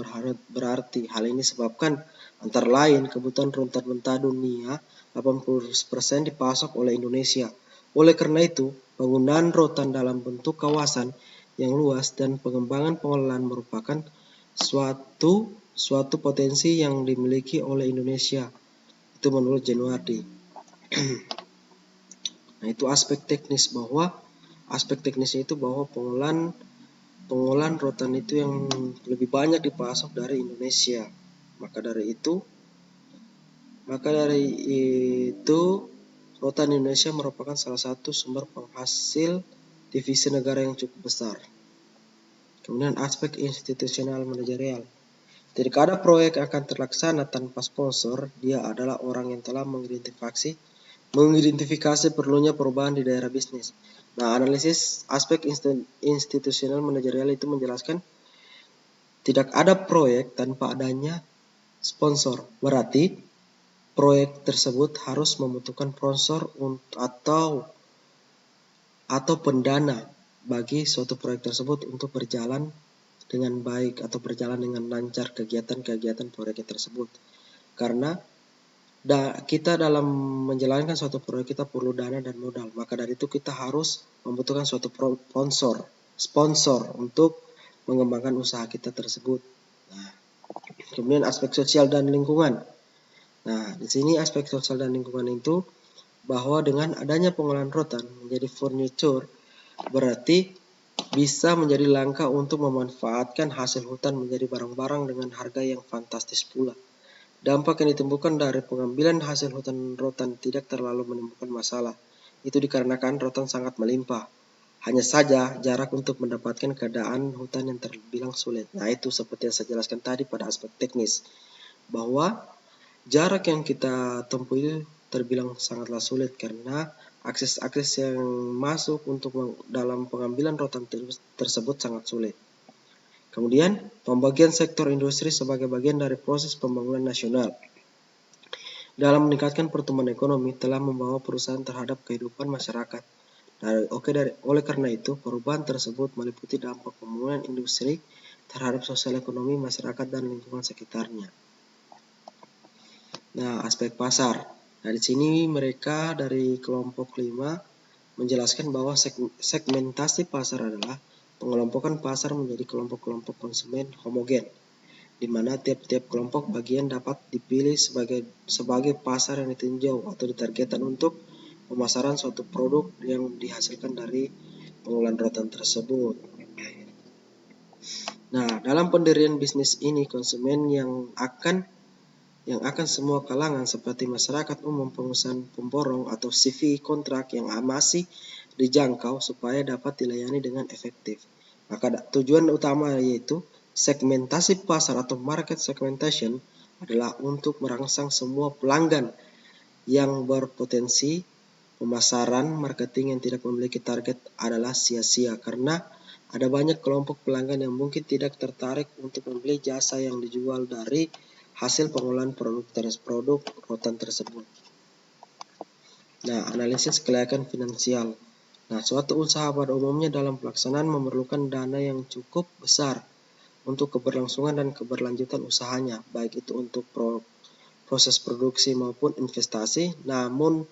berarti. Hal ini disebabkan antara lain kebutuhan rotan mentah dunia 80% dipasok oleh Indonesia. Oleh karena itu, penggunaan rotan dalam bentuk kawasan yang luas dan pengembangan pengolahan merupakan suatu potensi yang dimiliki oleh Indonesia. Itu menurut Januardi. Nah, itu aspek teknisnya itu bahwa pengolahan rotan itu yang lebih banyak dipasok dari Indonesia. Maka dari itu rotan Indonesia merupakan salah satu sumber penghasil devisa negara yang cukup besar. Kemudian aspek institusional manajerial. Tidak ada proyek yang akan terlaksana tanpa sponsor. Dia adalah orang yang telah mengidentifikasi perlunya perubahan di daerah bisnis. Nah, analisis aspek institusional manajerial itu menjelaskan tidak ada proyek tanpa adanya sponsor. Berarti proyek tersebut harus membutuhkan sponsor atau pendana bagi suatu proyek tersebut untuk berjalan dengan baik atau berjalan dengan lancar kegiatan-kegiatan proyek tersebut. Karena kita dalam menjalankan suatu proyek kita perlu dana dan modal. Maka dari itu kita harus membutuhkan suatu sponsor untuk mengembangkan usaha kita tersebut. Nah, kemudian aspek sosial dan lingkungan. Nah, di sini aspek sosial dan lingkungan itu bahwa dengan adanya pengolahan rotan menjadi furniture berarti bisa menjadi langkah untuk memanfaatkan hasil hutan menjadi barang-barang dengan harga yang fantastis pula. Dampak yang ditemukan dari pengambilan hasil hutan rotan tidak terlalu menimbulkan masalah. Itu dikarenakan rotan sangat melimpah. Hanya saja jarak untuk mendapatkan keadaan hutan yang terbilang sulit. Nah, itu seperti yang saya jelaskan tadi pada aspek teknis, bahwa jarak yang kita tempuh itu terbilang sangatlah sulit karena akses-akses yang masuk untuk dalam pengambilan rotan tersebut sangat sulit. Kemudian, pembagian sektor industri sebagai bagian dari proses pembangunan nasional dalam meningkatkan pertumbuhan ekonomi telah membawa perusahaan terhadap kehidupan masyarakat. Oleh karena itu, perubahan tersebut meliputi dampak pembangunan industri terhadap sosial ekonomi masyarakat dan lingkungan sekitarnya. Nah, aspek pasar. Nah, di sini mereka dari kelompok 5 menjelaskan bahwa segmentasi pasar adalah pengelompokan pasar menjadi kelompok-kelompok konsumen homogen, di mana tiap-tiap kelompok bagian dapat dipilih sebagai pasar yang ditinjau atau ditargetkan untuk pemasaran suatu produk yang dihasilkan dari pengolahan rotan tersebut. Nah, dalam pendirian bisnis ini, konsumen yang akan semua kalangan seperti masyarakat umum, pengusaha pemborong atau CV kontrak yang masih dijangkau supaya dapat dilayani dengan efektif. Maka tujuan utama yaitu segmentasi pasar atau market segmentation adalah untuk merangsang semua pelanggan yang berpotensi. Pemasaran marketing yang tidak memiliki target adalah sia-sia karena ada banyak kelompok pelanggan yang mungkin tidak tertarik untuk membeli jasa yang dijual dari hasil pengolahan produk rotan tersebut. Nah, analisis kelayakan finansial. Nah, suatu usaha pada umumnya dalam pelaksanaan memerlukan dana yang cukup besar untuk keberlangsungan dan keberlanjutan usahanya, baik itu untuk proses produksi maupun investasi. Namun,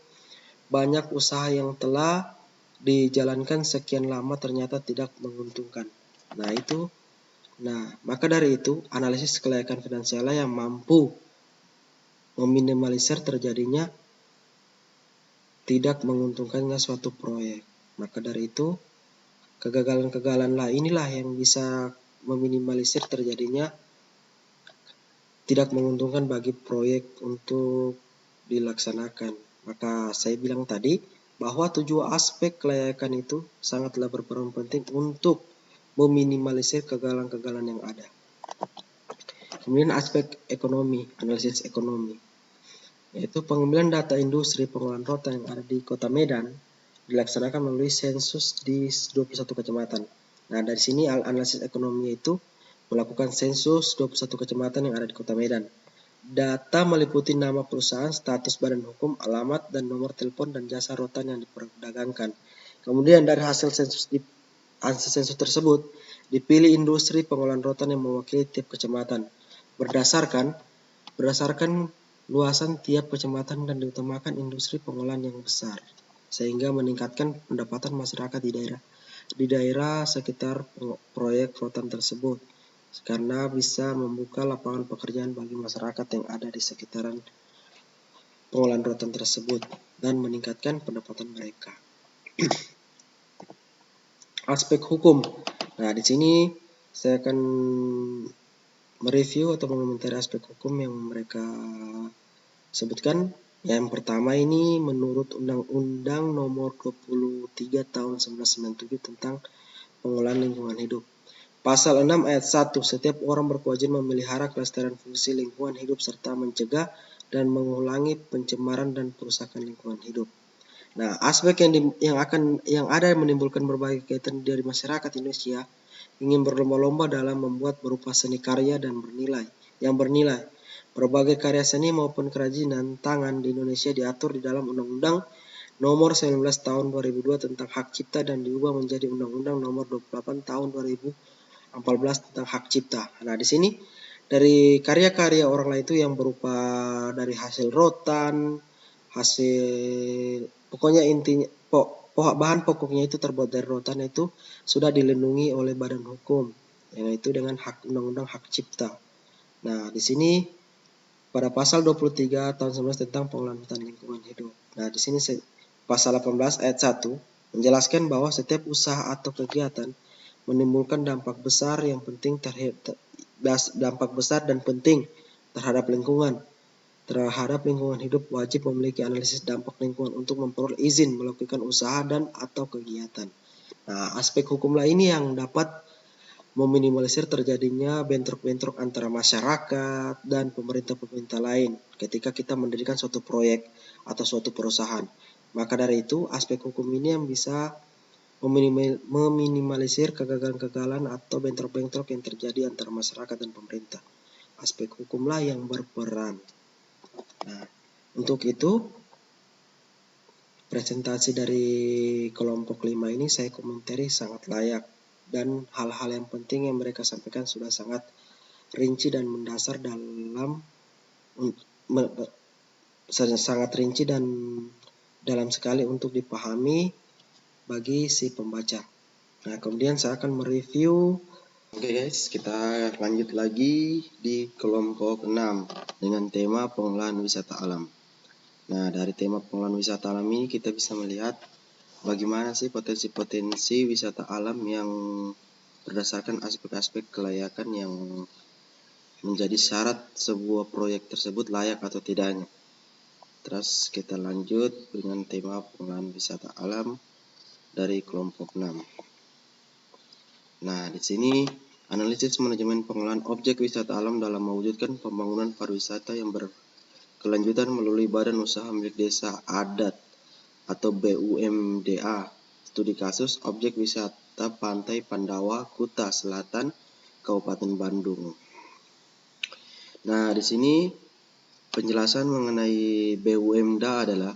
banyak usaha yang telah dijalankan sekian lama ternyata tidak menguntungkan. Maka dari itu, analisis kelayakan finansial yang mampu meminimalisir terjadinya tidak menguntungkannya suatu proyek. Maka dari itu, kegagalan-kegagalan inilah yang bisa meminimalisir terjadinya tidak menguntungkan bagi proyek untuk dilaksanakan. Maka saya bilang tadi bahwa 7 aspek kelayakan itu sangatlah berperan penting untuk meminimalisir kegagalan-kegagalan yang ada. Kemudian aspek ekonomi, analisis ekonomi, yaitu pengambilan data industri pengolahan rotan yang ada di Kota Medan dilaksanakan melalui sensus di 21 kecamatan. Nah, dari sini analisis ekonomi itu melakukan sensus 21 kecamatan yang ada di Kota Medan. Data meliputi nama perusahaan, status badan hukum, alamat, dan nomor telepon dan jasa rotan yang diperdagangkan. Kemudian dari hasil sensus tersebut dipilih industri pengolahan rotan yang mewakili tiap kecamatan berdasarkan luasan tiap kecamatan dan diutamakan industri pengolahan yang besar sehingga meningkatkan pendapatan masyarakat di daerah sekitar proyek rotan tersebut karena bisa membuka lapangan pekerjaan bagi masyarakat yang ada di sekitaran pengolahan rotan tersebut dan meningkatkan pendapatan mereka. Aspek hukum. Nah, di sini saya akan mereview atau mengomentari aspek hukum yang mereka sebutkan. Yang pertama ini menurut Undang-Undang Nomor 23 Tahun 1997 tentang Pengolahan Lingkungan Hidup. Pasal 6 ayat 1, setiap orang berkewajiban memelihara kelestarian fungsi lingkungan hidup serta mencegah dan mengulangi pencemaran dan perusakan lingkungan hidup. Nah, aspek yang ada menimbulkan berbagai kaitan dari masyarakat Indonesia ingin berlomba-lomba dalam membuat berupa seni karya dan bernilai. Berbagai karya seni maupun kerajinan tangan di Indonesia diatur di dalam Undang-Undang Nomor 19 Tahun 2002 tentang Hak Cipta dan diubah menjadi Undang-Undang Nomor 28 Tahun 2014 tentang Hak Cipta. Nah, di sini dari karya-karya orang lain itu yang berupa dari hasil rotan, pokoknya intinya bahan pokoknya itu terbuat dari rotan itu sudah dilindungi oleh badan hukum, yaitu dengan hak undang-undang hak cipta. Nah, di sini pada pasal 23 tahun 19 tentang pengelolaan hutan lingkungan hidup. Nah, di sini pasal 18 ayat 1 menjelaskan bahwa setiap usaha atau kegiatan menimbulkan dampak besar dan penting terhadap lingkungan hidup wajib memiliki analisis dampak lingkungan untuk memperoleh izin melakukan usaha dan atau kegiatan. Nah, aspek hukum lain yang dapat meminimalisir terjadinya bentrok-bentrok antara masyarakat dan pemerintah lain ketika kita mendirikan suatu proyek atau suatu perusahaan. Maka dari itu, aspek hukum ini yang bisa meminimalisir kegagalan-kegagalan atau bentrok-bentrok yang terjadi antara masyarakat dan pemerintah. Aspek hukumlah yang berperan. Nah, untuk itu, presentasi dari kelompok 5 ini saya komentari sangat layak, dan hal-hal yang penting yang mereka sampaikan sudah sangat rinci dan mendasar sangat rinci dan dalam sekali untuk dipahami bagi si pembaca. Nah, kemudian saya akan mereview. Oke guys, kita lanjut lagi di kelompok 6 dengan tema pengelolaan wisata alam. Nah, dari tema pengelolaan wisata alam ini kita bisa melihat bagaimana sih potensi-potensi wisata alam yang berdasarkan aspek-aspek kelayakan yang menjadi syarat sebuah proyek tersebut layak atau tidaknya. Terus kita lanjut dengan tema pengelolaan wisata alam dari kelompok 6. Nah, di sini analisis manajemen pengelolaan objek wisata alam dalam mewujudkan pembangunan pariwisata yang berkelanjutan melalui Badan Usaha Milik Desa Adat atau BUMDA. Studi kasus objek wisata Pantai Pandawa, Kuta Selatan, Kabupaten Bandung. Nah, di sini penjelasan mengenai BUMDA adalah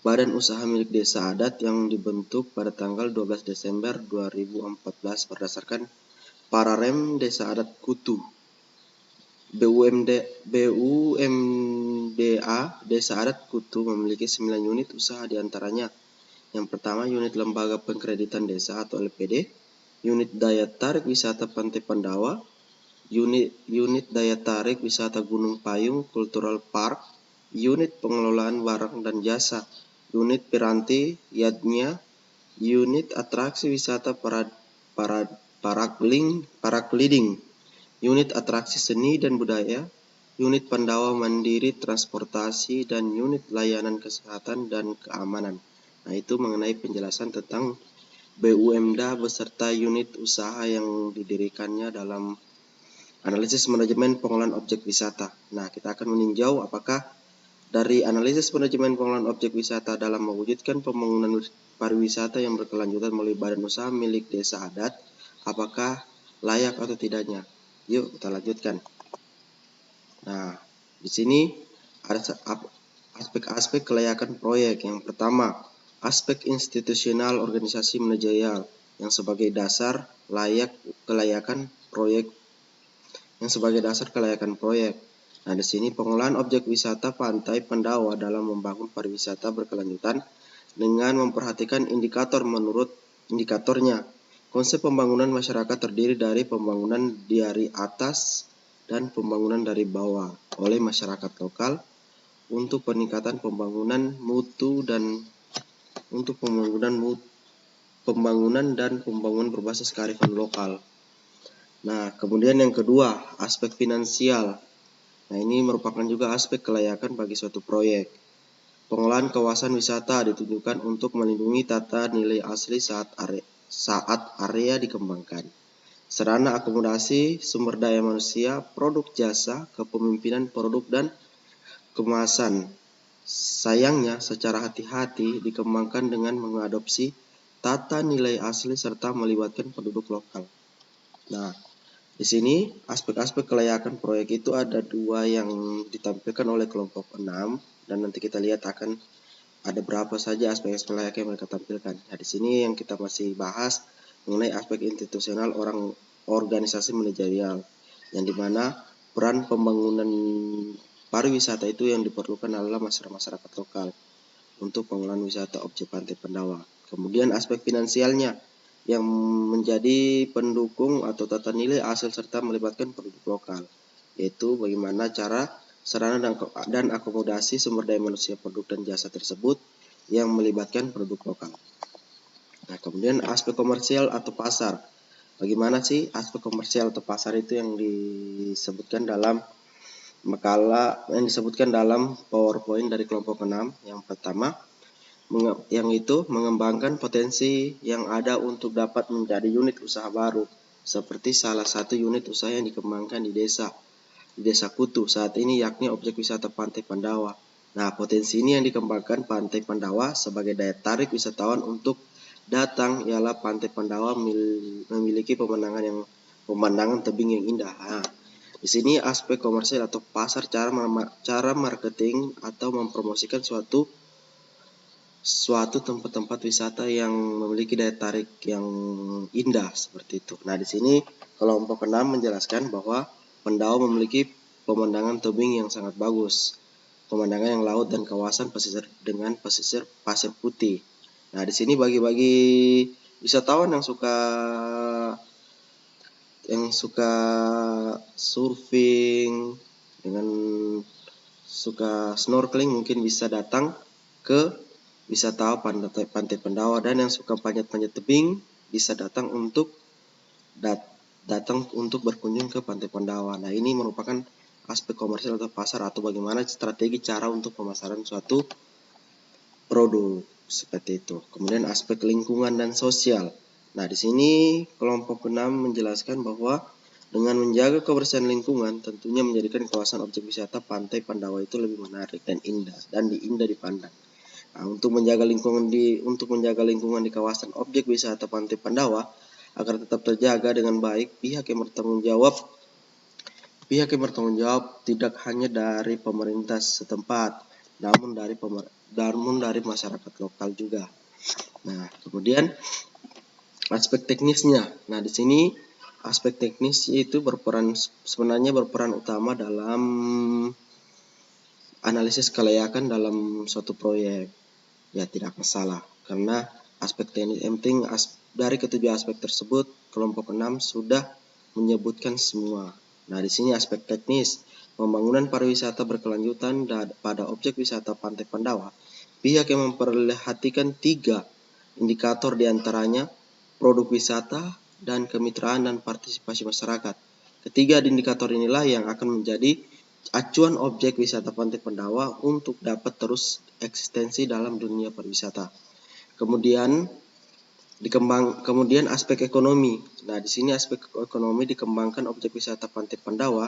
Badan Usaha Milik Desa Adat yang dibentuk pada tanggal 12 Desember 2014 berdasarkan Pararem Desa Adat Kutu. BUMDA Desa Adat Kutu memiliki 9 unit usaha diantaranya. Yang pertama, unit Lembaga Pengkreditan Desa atau LPD, unit Daya Tarik Wisata Pantai Pandawa, unit Daya Tarik Wisata Gunung Payung Cultural Park, unit Pengelolaan Barang dan Jasa, unit Piranti Yadnya, unit Atraksi Wisata Paragliding, unit Atraksi Seni dan Budaya, unit Pandawa Mandiri Transportasi, dan unit Layanan Kesehatan dan Keamanan. Nah, itu mengenai penjelasan tentang BUMDA beserta unit usaha yang didirikannya dalam analisis manajemen pengelolaan objek wisata. Nah, kita akan meninjau apakah dari analisis manajemen pengelolaan objek wisata dalam mewujudkan pembangunan pariwisata yang berkelanjutan melalui Badan Usaha Milik Desa Adat, apakah layak atau tidaknya. Yuk kita lanjutkan. Nah, di sini ada aspek-aspek kelayakan proyek. Yang pertama, aspek institusional organisasi manajerial yang sebagai dasar kelayakan proyek. Nah, di sini pengelolaan objek wisata Pantai Pandawa dalam membangun pariwisata berkelanjutan dengan memperhatikan indikator menurut indikatornya. Konsep pembangunan masyarakat terdiri dari pembangunan dari atas dan pembangunan dari bawah oleh masyarakat lokal untuk peningkatan pembangunan mutu dan pembangunan berbasis kearifan lokal. Nah, kemudian yang kedua, aspek finansial. Nah, ini merupakan juga aspek kelayakan bagi suatu proyek. Pengelolaan kawasan wisata ditujukan untuk melindungi tata nilai asli saat area dikembangkan. Sarana akomodasi, sumber daya manusia, produk jasa, kepemimpinan produk dan kemasan. Sayangnya, secara hati-hati dikembangkan dengan mengadopsi tata nilai asli serta melibatkan penduduk lokal. Nah, di sini aspek-aspek kelayakan proyek itu ada 2 yang ditampilkan oleh kelompok 6, dan nanti kita lihat akan ada berapa saja aspek-aspek kelayakan yang mereka tampilkan. Nah, di sini yang kita masih bahas mengenai aspek institusional organisasi manajerial, yang dimana peran pembangunan pariwisata itu yang diperlukan adalah masyarakat lokal untuk pengelolaan wisata objek Pantai Pandawa. Kemudian aspek finansialnya. yang menjadi pendukung atau tata nilai hasil serta melibatkan penduduk lokal, yaitu bagaimana cara, sarana dan akomodasi sumber daya manusia, produk dan jasa tersebut yang melibatkan penduduk lokal. Nah, kemudian aspek komersial atau pasar. Bagaimana sih aspek komersial atau pasar itu yang disebutkan dalam makalah yang disebutkan dalam PowerPoint dari kelompok 6. Yang pertama, yang itu mengembangkan potensi yang ada untuk dapat menjadi unit usaha baru, seperti salah satu unit usaha yang dikembangkan di Desa Kutu saat ini, yakni objek wisata Pantai Pandawa. Nah, potensi ini yang dikembangkan Pantai Pandawa sebagai daya tarik wisatawan untuk datang ialah Pantai Pandawa memiliki pemandangan tebing yang indah. Nah, di sini aspek komersial atau pasar, cara marketing atau mempromosikan suatu tempat-tempat wisata yang memiliki daya tarik yang indah seperti itu. Nah, di sini kelompok 6 menjelaskan bahwa Pandawa memiliki pemandangan tebing yang sangat bagus, pemandangan yang laut dan kawasan pesisir dengan pasir putih. Nah, di sini bagi-bagi wisatawan yang suka surfing dengan suka snorkeling mungkin bisa datang ke wisata Pantai Pandawa, dan yang suka panjat-panjat tebing bisa datang untuk berkunjung ke Pantai Pandawa. Nah, ini merupakan aspek komersial atau pasar, atau bagaimana strategi cara untuk pemasaran suatu produk seperti itu. Kemudian aspek lingkungan dan sosial. Nah, di sini kelompok 6 menjelaskan bahwa dengan menjaga kebersihan lingkungan tentunya menjadikan kawasan objek wisata Pantai Pandawa itu lebih menarik dan indah dipandang. Nah, untuk menjaga lingkungan di kawasan objek wisata Pantai Pandawa agar tetap terjaga dengan baik, pihak yang bertanggung jawab tidak hanya dari pemerintah setempat, namun dari masyarakat lokal juga. Nah, kemudian aspek teknisnya. Nah, di sini aspek teknis itu sebenarnya berperan utama dalam analisis kelayakan dalam suatu proyek. Ya, tidak masalah, karena aspek teknis penting. Dari ketujuh aspek tersebut, kelompok 6 sudah menyebutkan semua. Nah, di sini aspek teknis, pembangunan pariwisata berkelanjutan pada objek wisata Pantai Pandawa. Pihak yang memperhatikan 3 indikator, diantaranya produk wisata dan kemitraan dan partisipasi masyarakat. Ketiga indikator inilah yang akan menjadi acuan objek wisata Pantai Pandawa untuk dapat terus eksistensi dalam dunia pariwisata. Kemudian aspek ekonomi. Nah, di sini aspek ekonomi dikembangkan objek wisata Pantai Pandawa,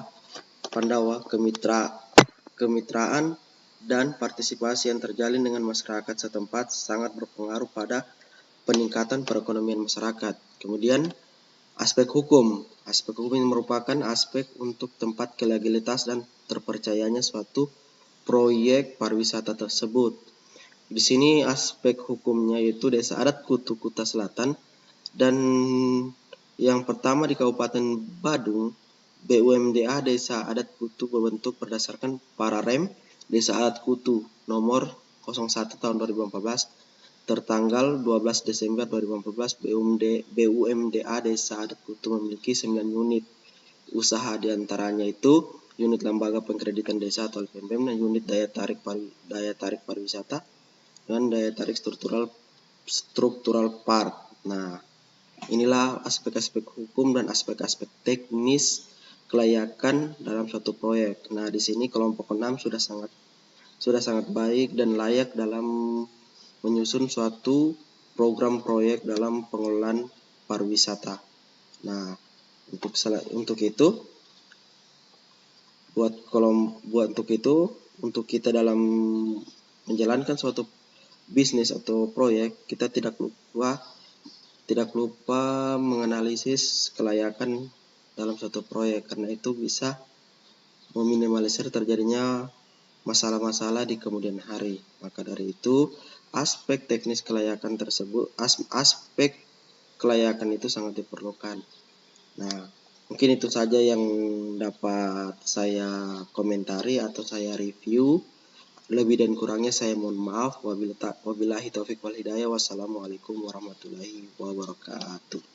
kemitraan dan partisipasi yang terjalin dengan masyarakat setempat sangat berpengaruh pada peningkatan perekonomian masyarakat. Kemudian aspek hukum. Aspek hukum ini merupakan aspek untuk tempat legalitas dan terpercayanya suatu proyek pariwisata tersebut. Di sini aspek hukumnya yaitu Desa Adat Kutu Kuta Selatan, dan yang pertama di Kabupaten Badung, BUMDA Desa Adat Kutu berbentuk berdasarkan Pararem Desa Adat Kutu nomor 01 tahun 2014 tertanggal 12 Desember 2014. BUMDA Desa Adat Kutu memiliki 9 unit usaha, diantaranya itu unit lembaga pengkreditan desa atau LPMPM, dan unit daya tarik pariwisata dan daya tarik struktural park. Nah, inilah aspek-aspek hukum dan aspek-aspek teknis kelayakan dalam suatu proyek. Nah, di sini kelompok 6 sudah sangat baik dan layak dalam menyusun suatu program proyek dalam pengelolaan pariwisata. Nah, untuk kita dalam menjalankan suatu bisnis atau proyek, kita tidak lupa menganalisis kelayakan dalam suatu proyek, karena itu bisa meminimalisir terjadinya masalah-masalah di kemudian hari. Maka dari itu, aspek teknis kelayakan tersebut, aspek kelayakan itu sangat diperlukan. Nah, mungkin itu saja yang dapat saya komentari atau saya review Lebih dan kurangnya saya mohon maaf. Wabillahi taufik wal hidayah. Wassalamualaikum warahmatullahi wabarakatuh.